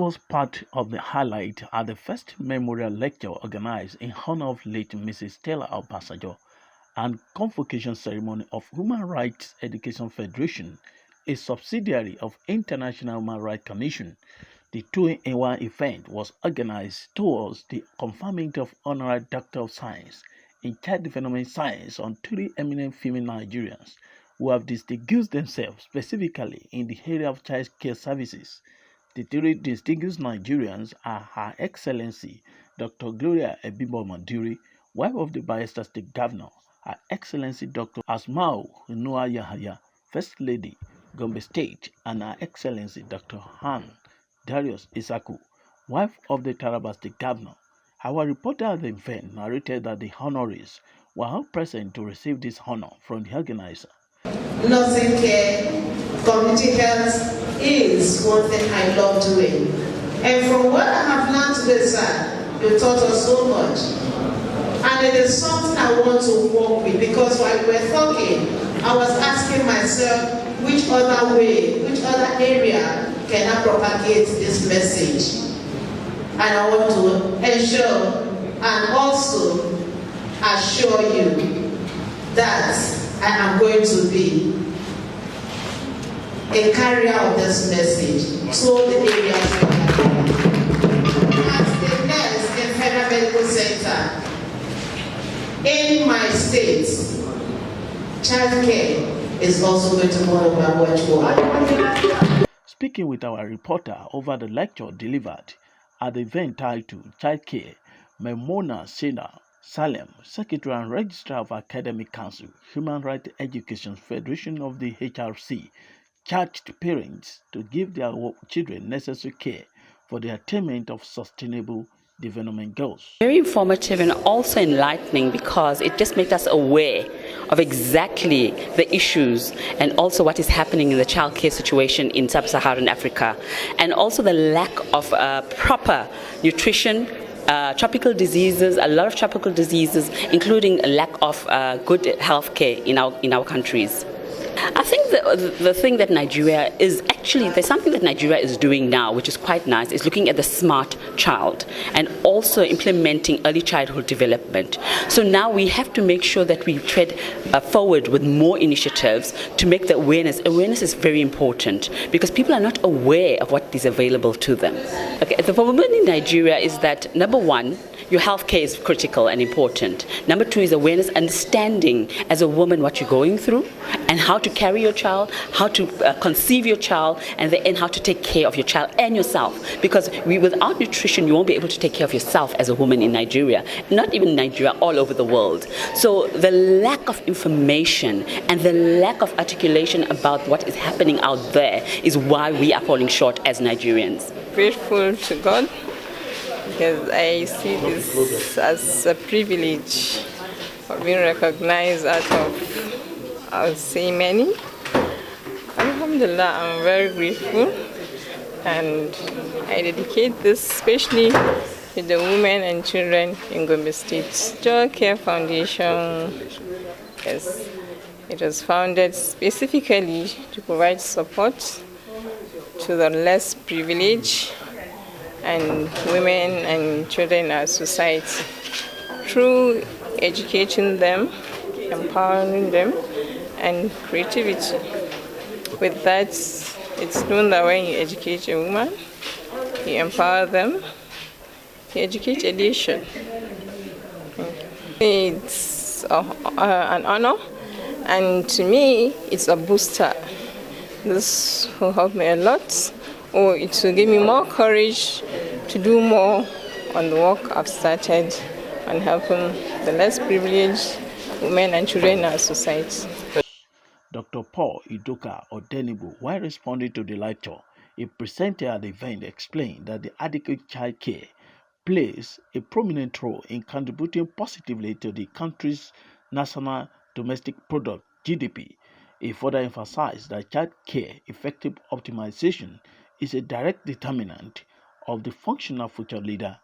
was part of the highlight at the first memorial lecture organized in honor of late Mrs. Stella Obasanjo and Convocation ceremony of Human Rights Education Federation, a subsidiary of International Human Rights Commission. The two-in-one event was organized towards the conferment of Honorary Doctor of Science in Child Development Science on three eminent female Nigerians who have distinguished themselves specifically in the area of child care services. The three distinguished Nigerians are Her Excellency Dr. Gloria Ebimbo-Mandiri, wife of the Bayelsa State Governor, Her Excellency Dr. Asmau Noah Yahaya, First Lady, Gombe State, and Her Excellency Dr. Han Darius Isaku, wife of the Taraba State Governor. Our reporter at the event narrated that the honorees were all present to receive this honor from the organizer. Nursing care, community health is one thing I love doing. And from what I have learned today, sir, you taught us so much. And it is something I want to work with, because while we were talking, I was asking myself, which other way, which other area can I propagate this message? And I want to ensure and also assure you that I am going to be a carrier of this message to the areas as the nurse in Federal Medical Center in my state. Childcare is also going to be one of my watchwords. Speaking with our reporter over the lecture delivered at the event titled Childcare, Memona Sena Salem, Secretary and Registrar of Academic Council, Human Rights Education Federation of the IHRC, charged parents to give their children necessary care for the attainment of sustainable development goals. Very informative and also enlightening, because it just makes us aware of exactly the issues and also what is happening in the childcare situation in sub-Saharan Africa, and also the lack of proper nutrition, tropical diseases, a lot of tropical diseases, including a lack of good health care in our countries. I think the thing that Nigeria is actually, there's something that Nigeria is doing now, which is quite nice, is looking at the smart child and also implementing early childhood development. So now we have to make sure that we tread forward with more initiatives to make the awareness. Awareness is very important because people are not aware of what is available to them. Okay, the problem in Nigeria is that, number one, your health care is critical and important. Number two is awareness, understanding as a woman what you're going through and how to carry your child, how to conceive your child, and how to take care of your child and yourself. Because without nutrition, you won't be able to take care of yourself as a woman in Nigeria, not even Nigeria, all over the world. So the lack of information and the lack of articulation about what is happening out there is why we are falling short as Nigerians. Grateful to God, because I see this as a privilege of being recognized out of, I would say, many. Alhamdulillah, I'm very grateful, and I dedicate this especially to the women and children in Gombe State. Child Care Foundation, yes, it was founded specifically to provide support to the less privileged and women and children in our society through educating them, empowering them, and creativity. With that, it's known that when you educate a woman, you empower them, you educate a nation. It's an honor, and to me, it's a booster. This will help me a lot, or it will give me more courage to do more on the work I've started on helping the less privileged women and children in our society. Dr. Paul Idoka Odenibo, while responding to the lecture, a presenter at the event explained that the adequate child care plays a prominent role in contributing positively to the country's national domestic product, GDP. He further emphasized that child care effective optimization is a direct determinant of the functional future leader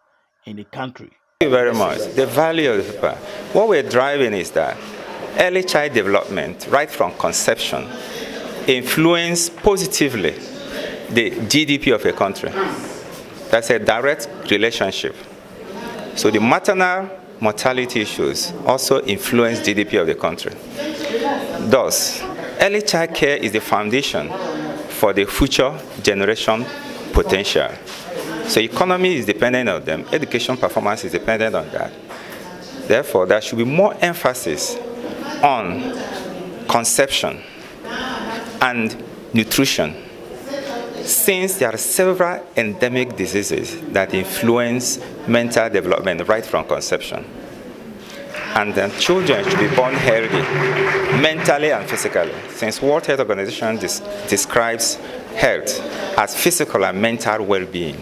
in the country. Thank you very much. The value of the what we're driving is that early child development, right from conception, influence positively the GDP of a country. That's a direct relationship. So the maternal mortality issues also influence GDP of the country. Thus, early child care is the foundation for the future generation potential. So economy is dependent on them, education performance is dependent on that. Therefore, there should be more emphasis on conception and nutrition, since there are several endemic diseases that influence mental development right from conception. And then children should be born healthy, mentally and physically, since World Health Organization describes health as physical and mental well-being.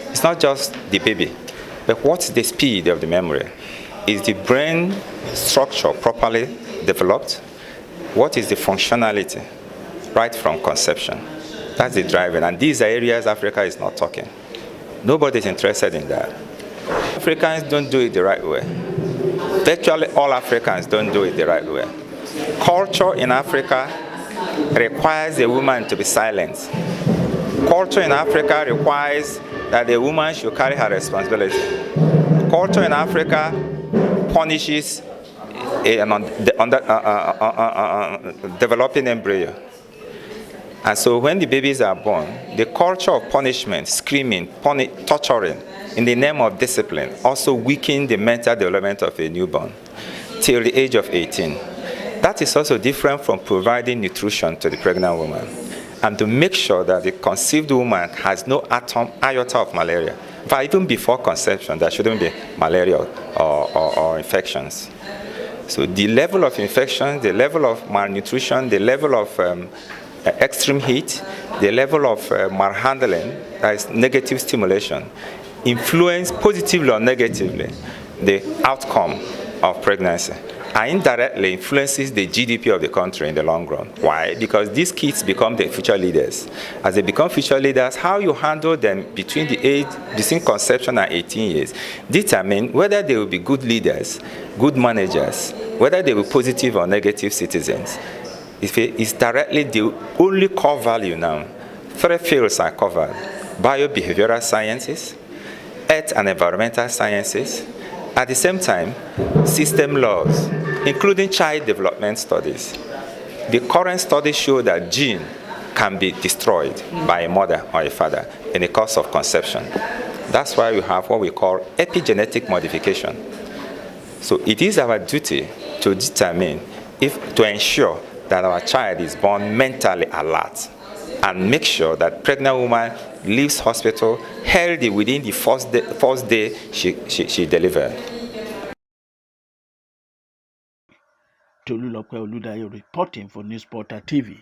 It's not just the baby, but what's the speed of the memory? Is the brain structure properly developed? What is the functionality right from conception? That's the driving, and these are areas Africa is not talking. Nobody's interested in that. Africans don't do it the right way. Virtually all Africans don't do it the right way. Culture in Africa requires a woman to be silent. Culture in Africa requires that a woman should carry her responsibility. Culture in Africa punishes a developing embryo. And so when the babies are born, the culture of punishment, screaming, torturing in the name of discipline also weaken the mental development of a newborn till the age of 18. That is also different from providing nutrition to the pregnant woman and to make sure that the conceived woman has no iota of malaria. But even before conception, there shouldn't be malaria or infections. So the level of infection, the level of malnutrition, the level of extreme heat, the level of malhandling, that is negative stimulation, influence positively or negatively the outcome of pregnancy, and indirectly influences the GDP of the country in the long run. Why? Because these kids become the future leaders. As they become future leaders, how you handle them between conception and 18 years determine whether they will be good leaders, good managers, whether they will be positive or negative citizens. If it is directly the only core value now, 3 fields are covered: bio-behavioral sciences, earth and environmental sciences, at the same time, system laws, including child development studies. The current studies show that gene can be destroyed by a mother or a father in the course of conception. That's why we have what we call epigenetic modification. So it is our duty to determine, to ensure that our child is born mentally alert and make sure that pregnant woman leaves hospital healthy within the first day she delivered. Tolulope Oludayo reporting for News Portal TV.